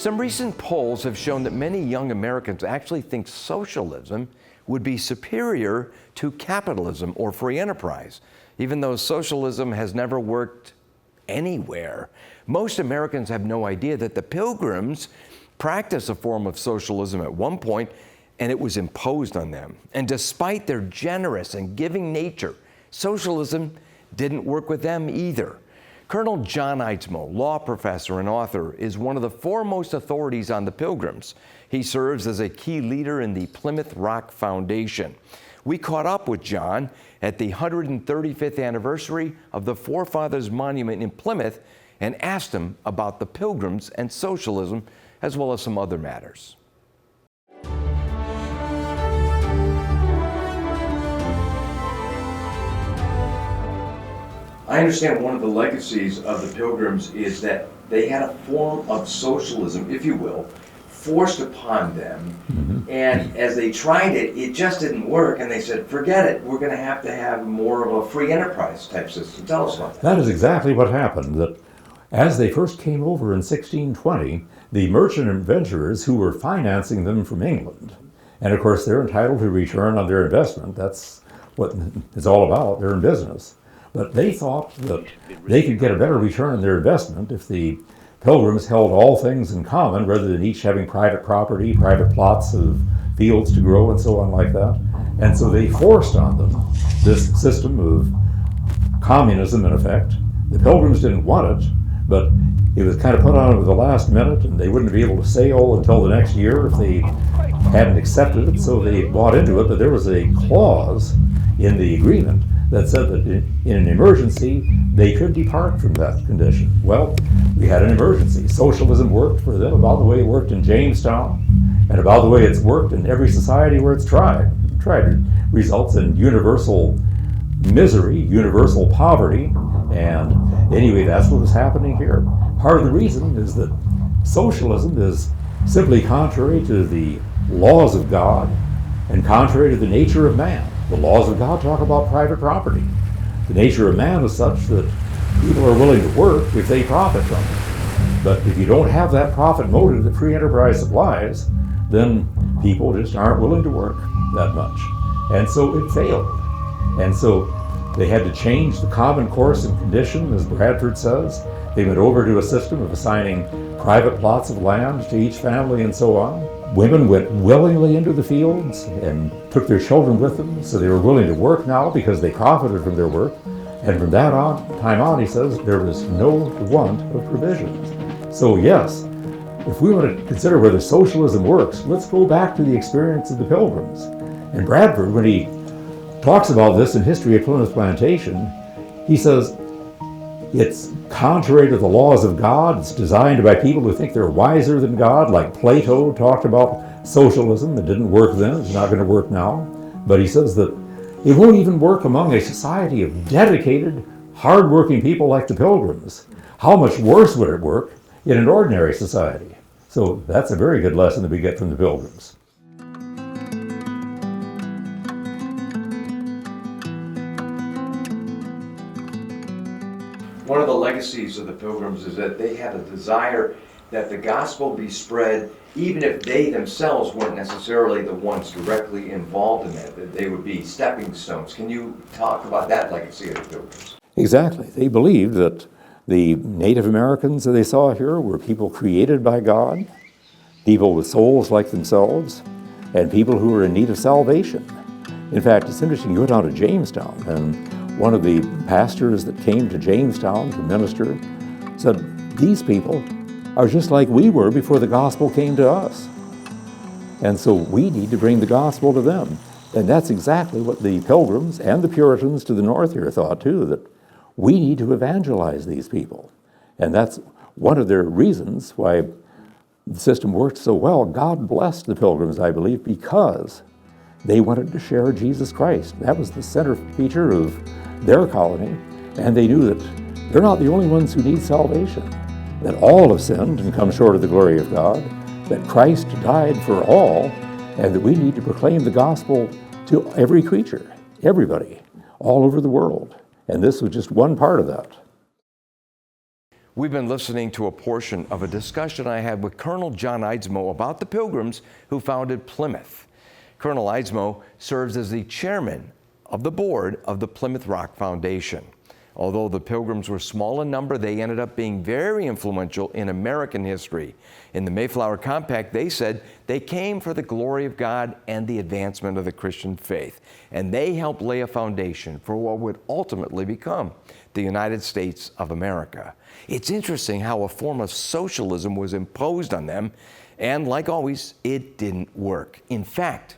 Some recent polls have shown that many young Americans actually think socialism would be superior to capitalism or free enterprise, even though socialism has never worked anywhere. Most Americans have no idea that the Pilgrims practiced a form of socialism at one point, and it was imposed on them. And despite their generous and giving nature, socialism didn't work with them either. Colonel John Eidsmoe, law professor and author, is one of the foremost authorities on the Pilgrims. He serves as a key leader in the Plymouth Rock Foundation. We caught up with John at the 135th anniversary of the Forefathers Monument in Plymouth and asked him about the Pilgrims and socialism, as well as some other matters. I understand one of the legacies of the Pilgrims is that they had a form of socialism, if you will, forced upon them. And as they tried it, it just didn't work, and they said, forget it, we're going to have more of a free enterprise type system. Tell us about that. That is exactly what happened. That as they first came over in 1620, the merchant adventurers who were financing them from England, and of course they're entitled to return on their investment, that's what it's all about, they're in business. But they thought that they could get a better return on their investment if the Pilgrims held all things in common rather than each having private property, private plots of fields to grow and so on like that. And so they forced on them this system of communism in effect. The Pilgrims didn't want it, but it was kind of put on them at the last minute, and they wouldn't be able to sail until the next year if they hadn't accepted it, so they bought into it. But there was a clause in the agreement that said that in an emergency, they could depart from that condition. Well, we had an emergency. Socialism worked for them about the way it worked in Jamestown, and about the way it's worked in every society where it's tried. It results in universal misery, universal poverty, and anyway, that's what was happening here. Part of the reason is that socialism is simply contrary to the laws of God and contrary to the nature of man. The laws of God talk about private property. The nature of man is such that people are willing to work if they profit from it. But if you don't have that profit motive that free enterprise supplies, then people just aren't willing to work that much. And so it failed. And so they had to change the common course and condition, as Bradford says. They went over to a system of assigning private plots of land to each family and so on. Women went willingly into the fields and took their children with them, so they were willing to work now because they profited from their work. And from that time on, he says, there was no want of provisions. So yes, if we want to consider whether socialism works, let's go back to the experience of the Pilgrims. And Bradford, when he talks about this in History of Plymouth Plantation, he says, it's contrary to the laws of God. It's designed by people who think they're wiser than God, like Plato talked about socialism. It didn't work then, it's not going to work now. But he says that it won't even work among a society of dedicated, hardworking people like the Pilgrims. How much worse would it work in an ordinary society? So that's a very good lesson that we get from the Pilgrims. One of the legacies of the Pilgrims is that they had a desire that the gospel be spread even if they themselves weren't necessarily the ones directly involved in it, that they would be stepping stones. Can you talk about that legacy of the Pilgrims? Exactly. They believed that the Native Americans that they saw here were people created by God, people with souls like themselves, and people who were in need of salvation. In fact, it's interesting, you go down to Jamestown, and one of the pastors that came to Jamestown to minister said, these people are just like we were before the gospel came to us. And so we need to bring the gospel to them. And that's exactly what the Pilgrims and the Puritans to the north here thought too, that we need to evangelize these people. And that's one of their reasons why the system worked so well. God blessed the Pilgrims, I believe, because they wanted to share Jesus Christ. That was the center feature of their colony, and they knew that they're not the only ones who need salvation, that all have sinned and come short of the glory of God, that Christ died for all, and that we need to proclaim the gospel to every creature, everybody, all over the world. And this was just one part of that. We've been listening to a portion of a discussion I had with Colonel John Eidsmoe about the Pilgrims who founded Plymouth. Colonel Eidsmoe serves as the chairman of the board of the Plymouth Rock Foundation. Although the Pilgrims were small in number, they ended up being very influential in American history. In the Mayflower Compact, they said they came for the glory of God and the advancement of the Christian faith. And they helped lay a foundation for what would ultimately become the United States of America. It's interesting how a form of socialism was imposed on them, and like always, it didn't work. In fact,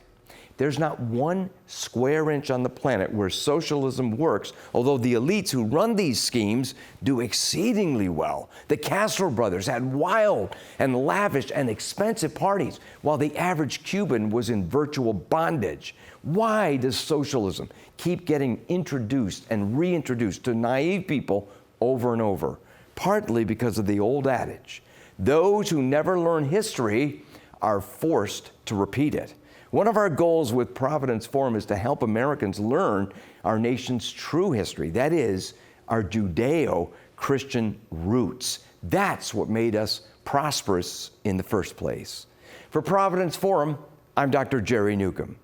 there's not one square inch on the planet where socialism works, although the elites who run these schemes do exceedingly well. The Castro brothers had wild and lavish and expensive parties, while the average Cuban was in virtual bondage. Why does socialism keep getting introduced and reintroduced to naive people over and over? Partly because of the old adage, those who never learn history are forced to repeat it. One of our goals with Providence Forum is to help Americans learn our nation's true history, that is, our Judeo-Christian roots. That's what made us prosperous in the first place. For Providence Forum, I'm Dr. Jerry Newcombe.